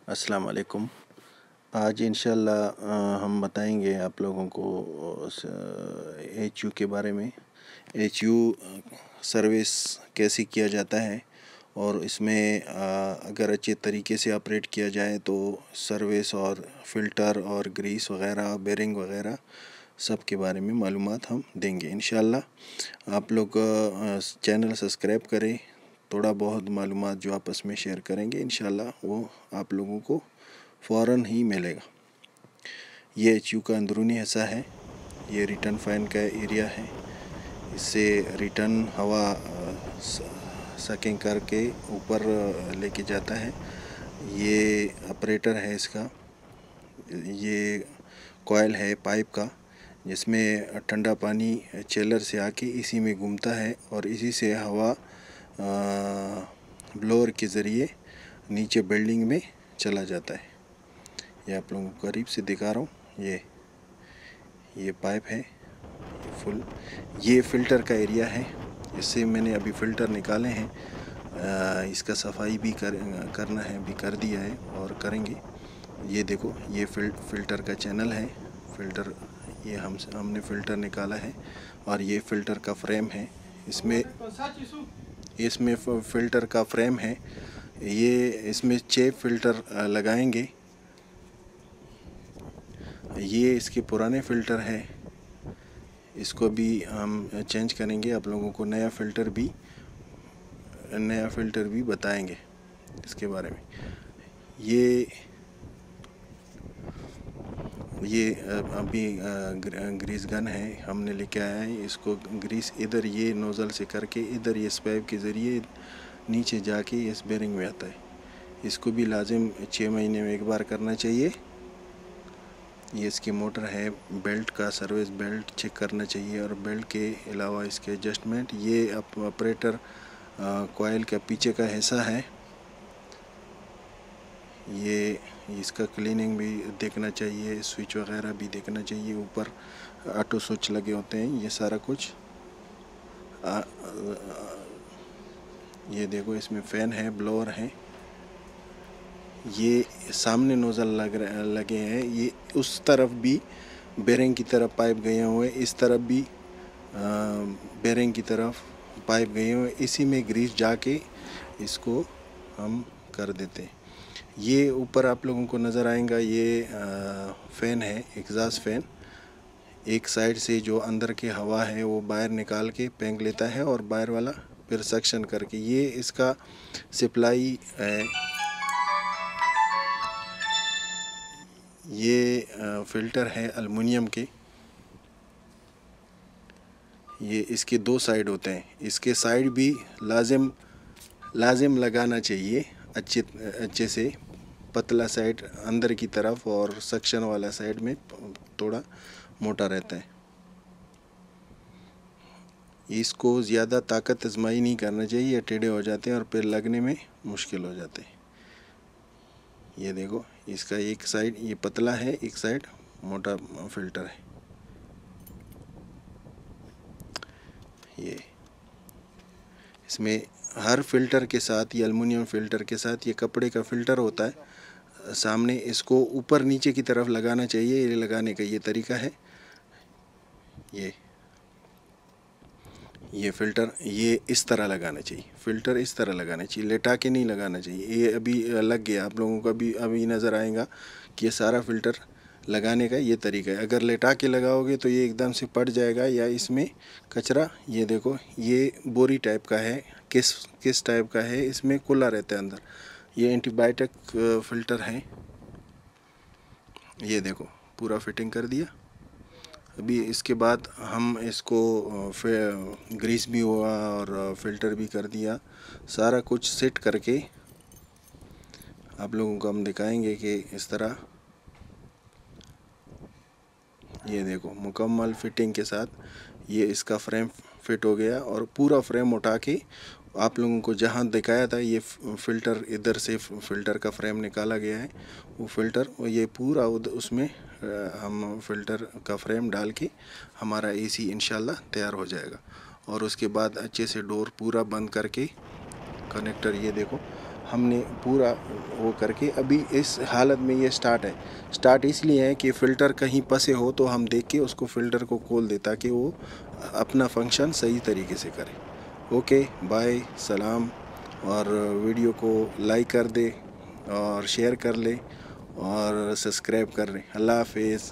अस्सलाम वालेकुम। आज इंशाल्लाह हम बताएंगे आप लोगों को HU के बारे में। HU सर्विस कैसे किया जाता है और इसमें अगर अच्छे तरीके से ऑपरेट किया जाए तो सर्विस और फ़िल्टर और ग्रीस वग़ैरह बेरिंग वग़ैरह सब के बारे में मालूमात हम देंगे इंशाल्लाह। आप लोग चैनल सब्सक्राइब करें। थोड़ा बहुत मालूमात जो आपस में शेयर करेंगे इंशाल्लाह वो आप लोगों को फ़ौरन ही मिलेगा। ये HU का अंदरूनी हिस्सा है। ये रिटर्न फ़ैन का एरिया है। इससे रिटर्न हवा सकिंग करके ऊपर लेके जाता है। ये ऑपरेटर है इसका। ये कॉइल है पाइप का जिसमें ठंडा पानी चेलर से आके इसी में घूमता है और इसी से हवा ब्लोअर के ज़रिए नीचे बिल्डिंग में चला जाता है। ये आप लोगों को करीब से दिखा रहा हूँ। ये पाइप है फुल। ये फ़िल्टर का एरिया है। इससे मैंने अभी फ़िल्टर निकाले हैं। इसका सफाई भी करना है, भी कर दिया है और करेंगे। ये देखो, ये फ़िल्टर का चैनल है। फ़िल्टर ये हमने फ़िल्टर निकाला है और ये फ़िल्टर का फ्रेम है। इसमें फ़िल्टर का फ्रेम है। ये इसमें 6 फ़िल्टर लगाएंगे। ये इसके पुराने फ़िल्टर है, इसको भी हम चेंज करेंगे। आप लोगों को नया फ़िल्टर भी बताएंगे इसके बारे में। ये अभी ग्रीस गन है, हमने लेके आया है। इसको ग्रीस इधर ये नोज़ल से करके इधर ये पाइप के ज़रिए नीचे जाके इस बेरिंग में आता है। इसको भी लाजिम 6 महीने में एक बार करना चाहिए। ये इसकी मोटर है। बेल्ट का सर्विस बेल्ट चेक करना चाहिए और बेल्ट के अलावा इसके एडजस्टमेंट। ये ऑपरेटर कॉइल का पीछे का हिस्सा है। ये इसका क्लीनिंग भी देखना चाहिए, स्विच वगैरह भी देखना चाहिए। ऊपर ऑटो स्विच लगे होते हैं। ये सारा कुछ ये देखो, इसमें फ़ैन है, ब्लोअर है। ये सामने नोज़ल लगे हैं। ये उस तरफ भी बेरिंग की तरफ पाइप गए हुए, इस तरफ भी बेरिंग की तरफ पाइप गए हुए। इसी में ग्रीस जाके इसको हम कर देते हैं। ये ऊपर आप लोगों को नज़र आएगा, ये फ़ैन है, एग्ज़ॉस्ट फ़ैन। एक साइड से जो अंदर की हवा है वो बाहर निकाल के फेंक लेता है और बाहर वाला फिर सक्शन करके। ये इसका सप्लाई है। ये फ़िल्टर है एल्युमिनियम के। ये इसके 2 साइड होते हैं। इसके साइड भी लाजिम लगाना चाहिए अच्छे से। पतला साइड अंदर की तरफ और सक्शन वाला साइड में थोड़ा मोटा रहता है। इसको ज़्यादा ताकत आजमाई नहीं करना चाहिए, ये टेढ़े हो जाते हैं और फिर लगने में मुश्किल हो जाते हैं। ये देखो, इसका एक साइड ये पतला है, एक साइड मोटा फ़िल्टर है। ये इसमें हर फ़िल्टर के साथ, ये एल्युमिनियम फ़िल्टर के साथ ये कपड़े का फ़िल्टर होता है सामने। इसको ऊपर नीचे की तरफ लगाना चाहिए। ये लगाने का ये तरीका है। ये फ़िल्टर ये इस तरह लगाना चाहिए। फ़िल्टर इस तरह लगाना चाहिए, लेटा के नहीं लगाना चाहिए। ये अभी लग गया, आप लोगों को अभी नज़र आएगा कि ये सारा फ़िल्टर लगाने का ये तरीका है। अगर लेटा के लगाओगे तो ये एकदम से पड़ जाएगा या इसमें कचरा। ये देखो, ये बोरी टाइप का है, किस टाइप का है, इसमें खुला रहता है अंदर। ये एंटीबायोटिक फ़िल्टर है। ये देखो, पूरा फिटिंग कर दिया। अभी इसके बाद हम इसको ग्रीस भी हुआ और फ़िल्टर भी कर दिया। सारा कुछ सेट करके आप लोगों को हम दिखाएंगे कि इस तरह। ये देखो, मुकम्मल फिटिंग के साथ ये इसका फ्रेम फिट हो गया और पूरा फ्रेम उठा के आप लोगों को जहाँ दिखाया था, ये फ़िल्टर इधर से फ़िल्टर का फ्रेम निकाला गया है। वो फ़िल्टर और ये पूरा उसमें हम फ़िल्टर का फ्रेम डाल के हमारा AC इंशाल्लाह तैयार हो जाएगा। और उसके बाद अच्छे से डोर पूरा बंद करके कनेक्टर, ये देखो, हमने पूरा वो करके अभी इस हालत में ये स्टार्ट इसलिए है कि फ़िल्टर कहीं फंसे हो तो हम देख के उसको फ़िल्टर को खोल दे ताकि वो अपना फंक्शन सही तरीके से करे। ओके बाय, सलाम। और वीडियो को लाइक कर दे और शेयर कर ले और सब्सक्राइब कर ले। अल्लाह हाफिज़।